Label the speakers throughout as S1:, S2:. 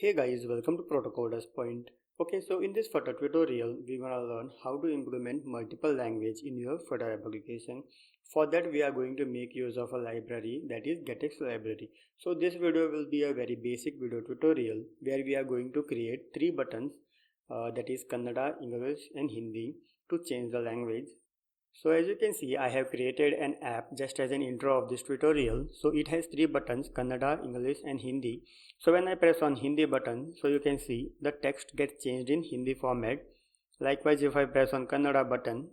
S1: Hey guys, welcome to Protocoders Point. Okay, so in this Flutter tutorial, we're gonna learn how to implement multiple language in your Flutter application. For that, we are going to make use of a library that is GetX library. So this video will be a very basic video tutorial where we are going to create three buttons that is Kannada, English and Hindi to change the language. So as you can see, I have created an app just as an intro of this tutorial. So it has three buttons, Kannada, English and Hindi. So when I press on Hindi button, so you can see the text gets changed in Hindi format. Likewise, if I press on Kannada button,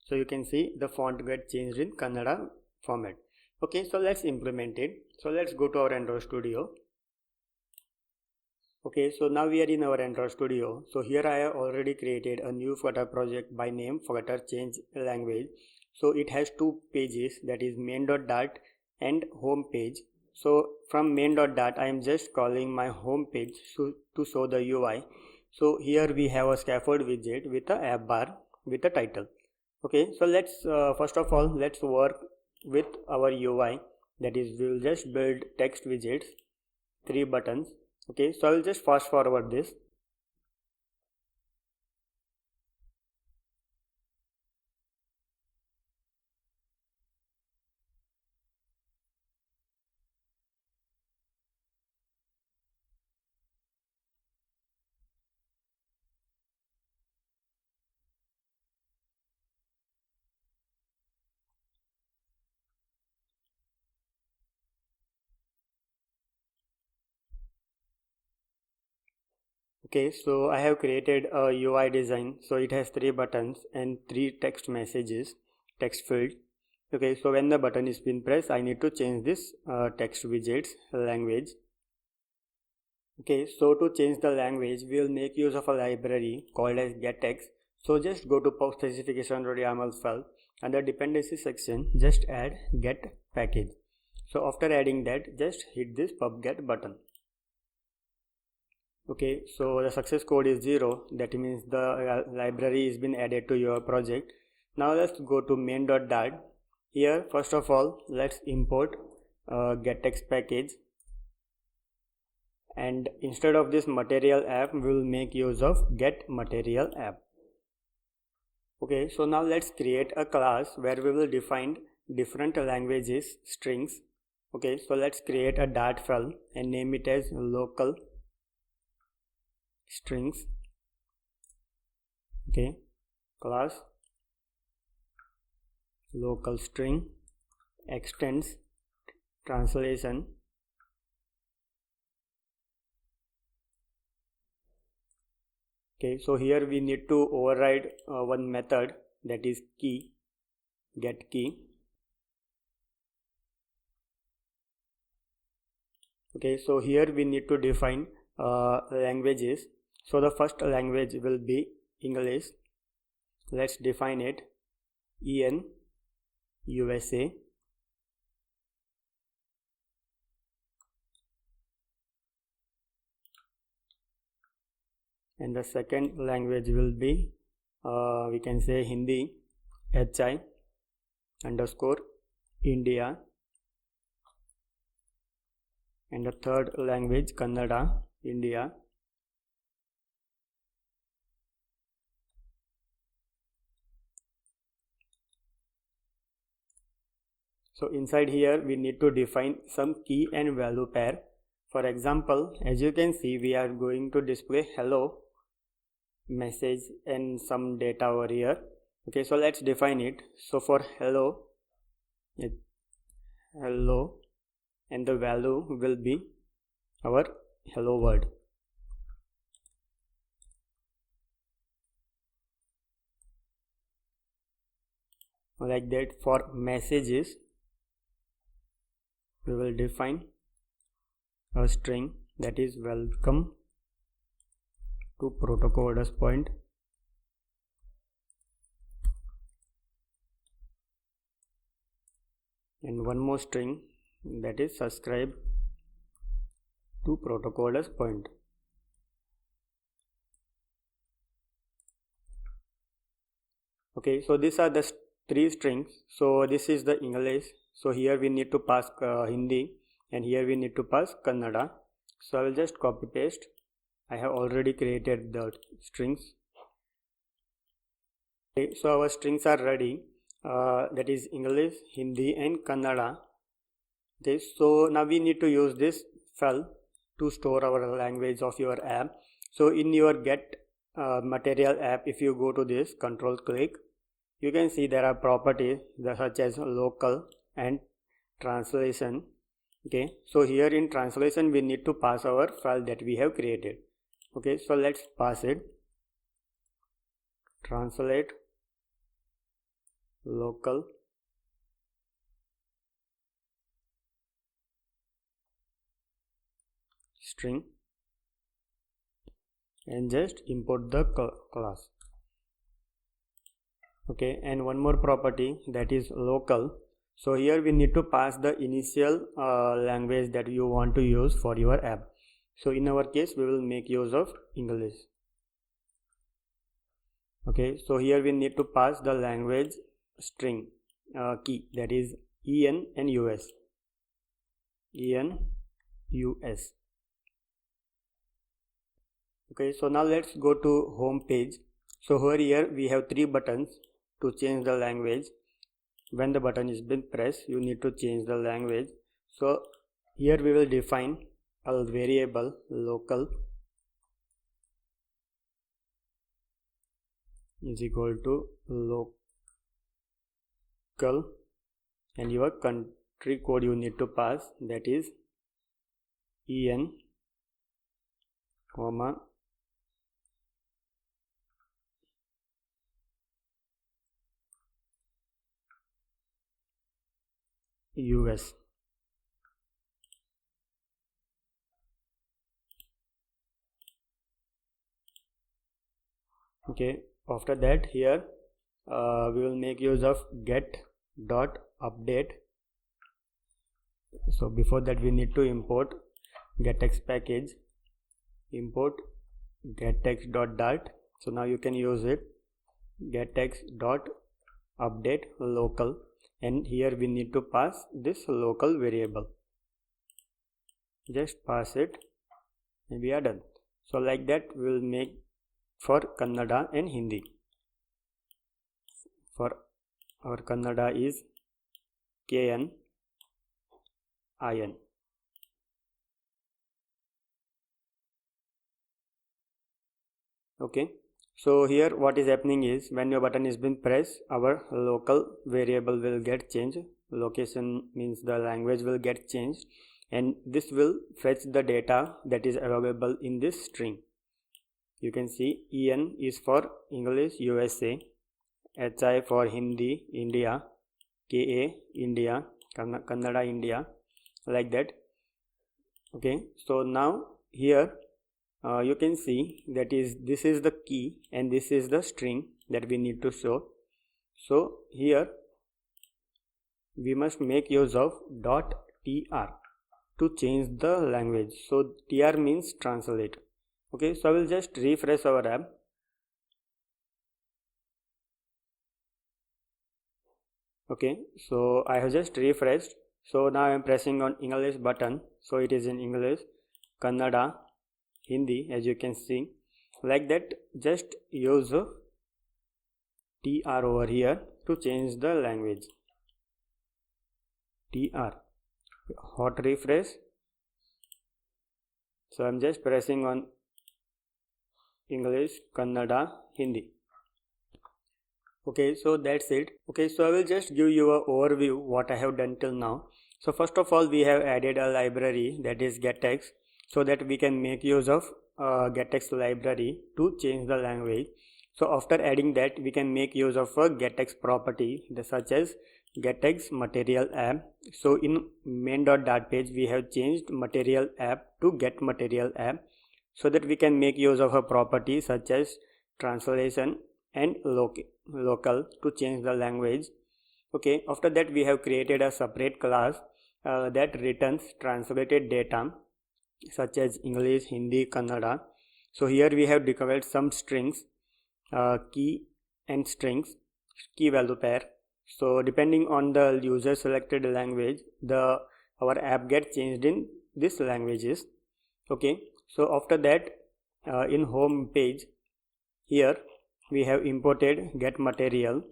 S1: so you can see the font gets changed in Kannada format. Okay, so let's implement it. So let's go to our Android Studio. Okay, so now we are in our Android Studio. So here I have already created a new Flutter project by name Flutter Change Language. So it has two pages, that is main.dart and home page. So from main.dart I am just calling my home page to show the UI. So here we have a scaffold widget with a app bar with a title. Okay, so let's first of all let's work with our UI, that is we will just build text widgets, three buttons. Okay, so I will just fast forward this. Okay, so I have created a UI design. So it has three buttons and three text messages, text field. Okay, so when the button is been pressed, I need to change this text widgets language. Okay, so to change the language, we will make use of a library called as getX. So just go to pub specification.yaml file. Under dependency section, just add get package. So after adding that, just hit this pub get button. Okay, so the success code is 0. That means the library is been added to your project. Now let's go to main.dart. Here first of all let's import getX package, and instead of this material app we will make use of get material app. Okay, so now let's create a class where we will define different languages strings. Okay, so let's create a Dart file and name it as local strings. Okay, class local string extends translation. Okay, so here we need to override one method, that is key, get key. Okay, so here we need to define languages. So the first language will be English. Let's define it EN USA. And the second language will be we can say Hindi HI underscore India. And the third language Kannada India. So inside here we need to define some key and value pair. For example, as you can see, we are going to display hello message and some data over here. Okay, so let's define it. So for hello, hello, and the value will be our hello word. Like that, for messages we will define a string that is welcome to Protocoders Point. And one more string that is subscribe to Protocoders Point. Okay, so these are the three strings. So this is the English. So here we need to pass Hindi, and here we need to pass Kannada. So I will just copy paste. I have already created the strings. Okay, so our strings are ready. That is English, Hindi and Kannada. Okay, so now we need to use this file to store our language of your app. So in your get material app, if you go to this, control click, you can see there are properties such as local and translation. Okay, so here in translation we need to pass our file that we have created. Okay, so let's pass it. Translate local string and just import the class. Okay, and one more property, that is local. So here we need to pass the initial language that you want to use for your app. So in our case we will make use of English. Okay, so here we need to pass the language string key, that is EN and US. EN US. Okay, so now let's go to home page. So over here we have 3 buttons to change the language. When the button is been pressed, you need to change the language. So here we will define a variable local is equal to local, and your country code you need to pass, that is EN, comma US. Okay, after that here we will make use of get dot update. So before that we need to import gettext package, import gettext dot dart. So now you can use it, gettext dot update local, and here we need to pass this local variable. Just pass it and we are done. So like that we will make for Kannada and Hindi. For our Kannada is KN IN. Okay, so here what is happening is when your button is been pressed, our local variable will get changed. Location means the language will get changed, and this will fetch the data that is available in this string. You can see EN is for English USA, HI for Hindi India, KA India, Kannada India, like that. Okay, so now here you can see that this is the key and this is the string that we need to show. So here we must make use of .tr to change the language. So tr means translate. Okay, so I will just refresh our app. Okay, so I have just refreshed. So now I am pressing on English button, so it is in English, Kannada, Hindi, as you can see. Like that, just use tr over here to change the language. Tr, hot refresh. So I am just pressing on English, Kannada, Hindi. Okay, so that's it. Okay, so I will just give you an overview what I have done till now. So first of all, we have added a library, that is gettext, so that we can make use of gettext library to change the language. So after adding that, we can make use of a gettext property such as gettext material app. So in main.dart page, we have changed material app to get material app, so that we can make use of a property such as translation and local to change the language. Okay, after that we have created a separate class that returns translated data such as English, Hindi, Kannada. So here we have declared some strings, key and strings, key value pair. So depending on the user selected language, our app gets changed in these languages. Okay, so after that, in home page, here we have imported get material,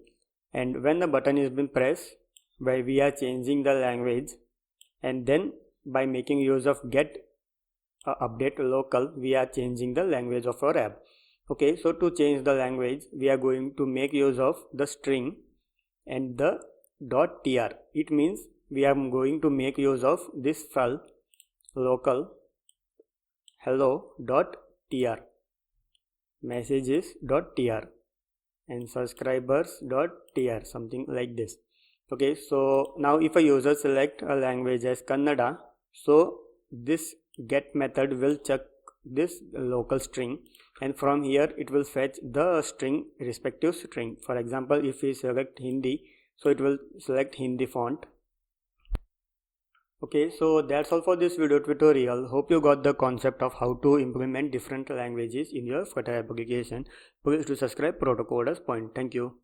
S1: and when the button is been pressed, by we are changing the language, and then by making use of get update local, we are changing the language of our app. Okay, so to change the language, we are going to make use of the string and the .tr. It means we are going to make use of this file local hello.tr, messages.tr, and subscribers.tr, something like this. Okay, so now if a user select a language as Kannada, so this get method will check this local string, and from here it will fetch the string, respective string. For example, if we select Hindi, so it will select Hindi font. Okay, so that's all for this video tutorial. Hope you got the concept of how to implement different languages in your Flutter application. Please do subscribe Protocoders Point. Thank you.